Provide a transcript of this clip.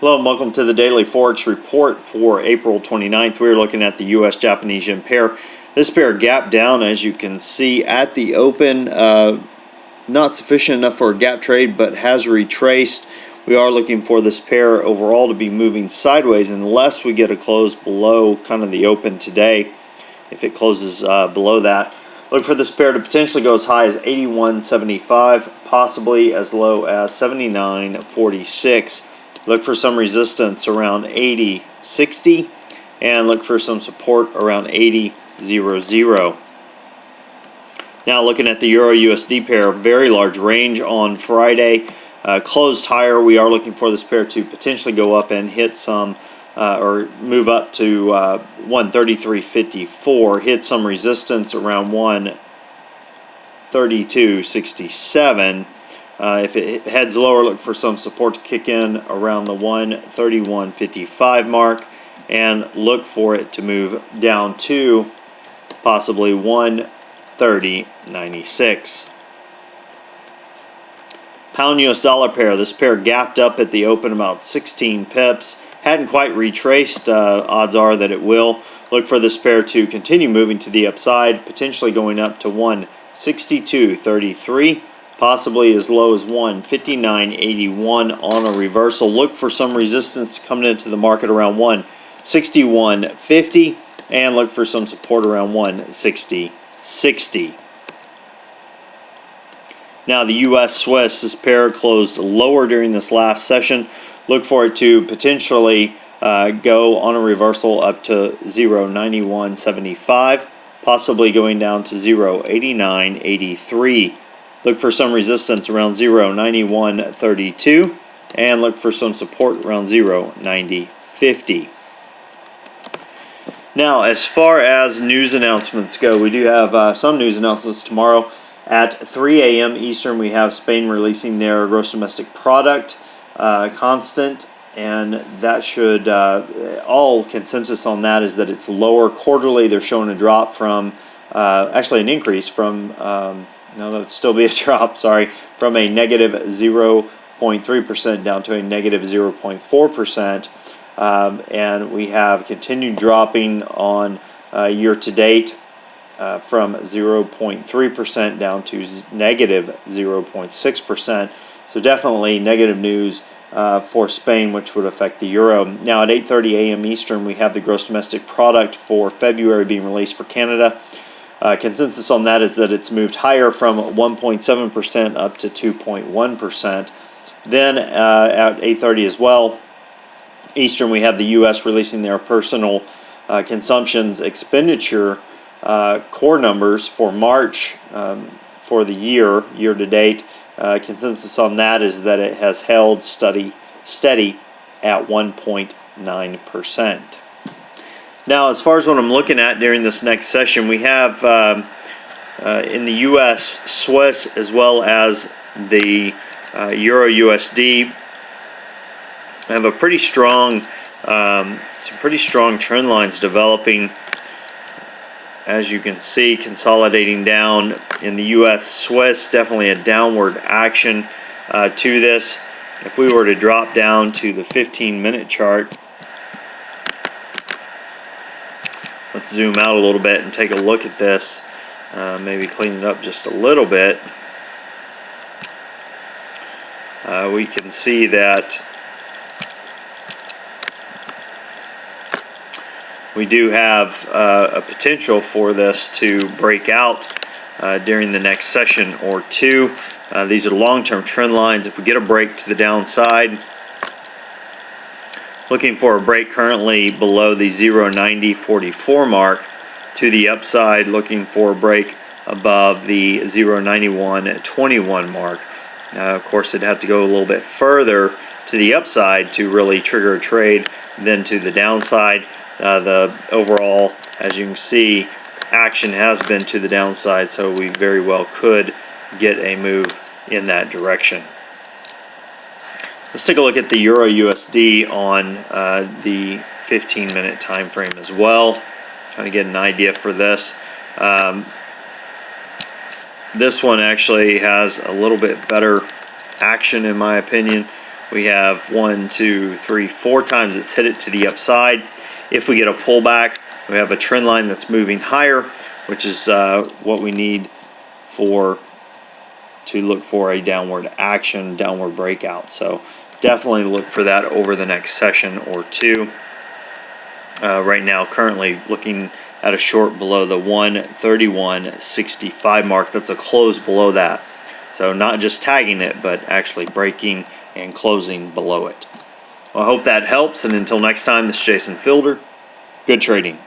Hello and welcome to the Daily Forex Report for April 29th. We're looking at the U.S. Japanese yen pair. This pair gapped down, as you can see, at the open. Not sufficient enough for a gap trade, but has retraced. We are looking for this pair overall to be moving sideways unless we get a close below kind of the open today. If it closes below that, look for this pair to potentially go as high as 81.75, possibly as low as 79.46. Look for some resistance around 80.60 and look for some support around 80.00. Now looking at the Euro USD pair, very large range on Friday. Closed higher. We are looking for this pair to potentially go up and hit some or move up to 133.54. Hit some resistance around 132.67. If it heads lower, look for some support to kick in around the 131.55 mark and look for it to move down to possibly 130.96. Pound US dollar pair. This pair gapped up at the open about 16 pips. Hadn't quite retraced. Odds are that it will. Look for this pair to continue moving to the upside, potentially going up to 162.33. Possibly as low as 159.81 on a reversal. Look for some resistance coming into the market around 161.50 and look for some support around 160.60. Now the US Swiss, this pair closed lower during this last session. Look for it to potentially go on a reversal up to 0.9175, possibly going down to 0.8983. Look for some resistance around 0.9132 and look for some support around 0.9050. Now, as far as news announcements go, we do have some news announcements tomorrow. At 3 a.m. Eastern, we have Spain releasing their gross domestic product constant, and that should, all consensus on that is that it's lower quarterly. They're showing a drop from, actually an increase from, no, that would still be a drop, sorry, from a negative 0.3% down to a negative 0.4%. And we have continued dropping on year to date from 0.3% down to negative 0.6%. So definitely negative news for Spain, which would affect the euro. Now at 8:30 a.m. Eastern, we have the gross domestic product for February being released for Canada. Consensus on that is that it's moved higher from 1.7% up to 2.1%. Then at 8:30 as well, Eastern, we have the U.S. releasing their personal consumptions expenditure core numbers for March for the year to date. Consensus on that is that it has held steady at 1.9%. Now, as far as what I'm looking at during this next session, we have in the U.S. Swiss as well as the Euro USD. I have a pretty strong, some pretty strong trend lines developing. As you can see, consolidating down in the U.S. Swiss, definitely a downward action to this. If we were to drop down to the 15-minute chart, let's zoom out a little bit and take a look at this. Maybe clean it up just a little bit. We can see that we do have a potential for this to break out during the next session or two. These are long-term trend lines. If we get a break to the downside, looking for a break currently below the 0.9044 mark. To the upside, looking for a break above the 0.9121 mark. Of course, it'd have to go a little bit further to the upside to really trigger a trade than to the downside. The overall, as you can see, action has been to the downside, so we very well could get a move in that direction. Let's take a look at the Euro USD on the 15-minute time frame as well. Trying to get an idea for this. This one actually has a little bit better action in my opinion. We have 1, 2, 3, 4 times it's hit it to the upside. If we get a pullback, we have a trend line that's moving higher, which is what we need to look for a downward action, downward breakout. So definitely look for that over the next session or two. Right now, currently looking at a short below the 131.65 mark. That's a close below that. So not just tagging it, but actually breaking and closing below it. Well, I hope that helps, and until next time, this is Jason Fielder. Good trading.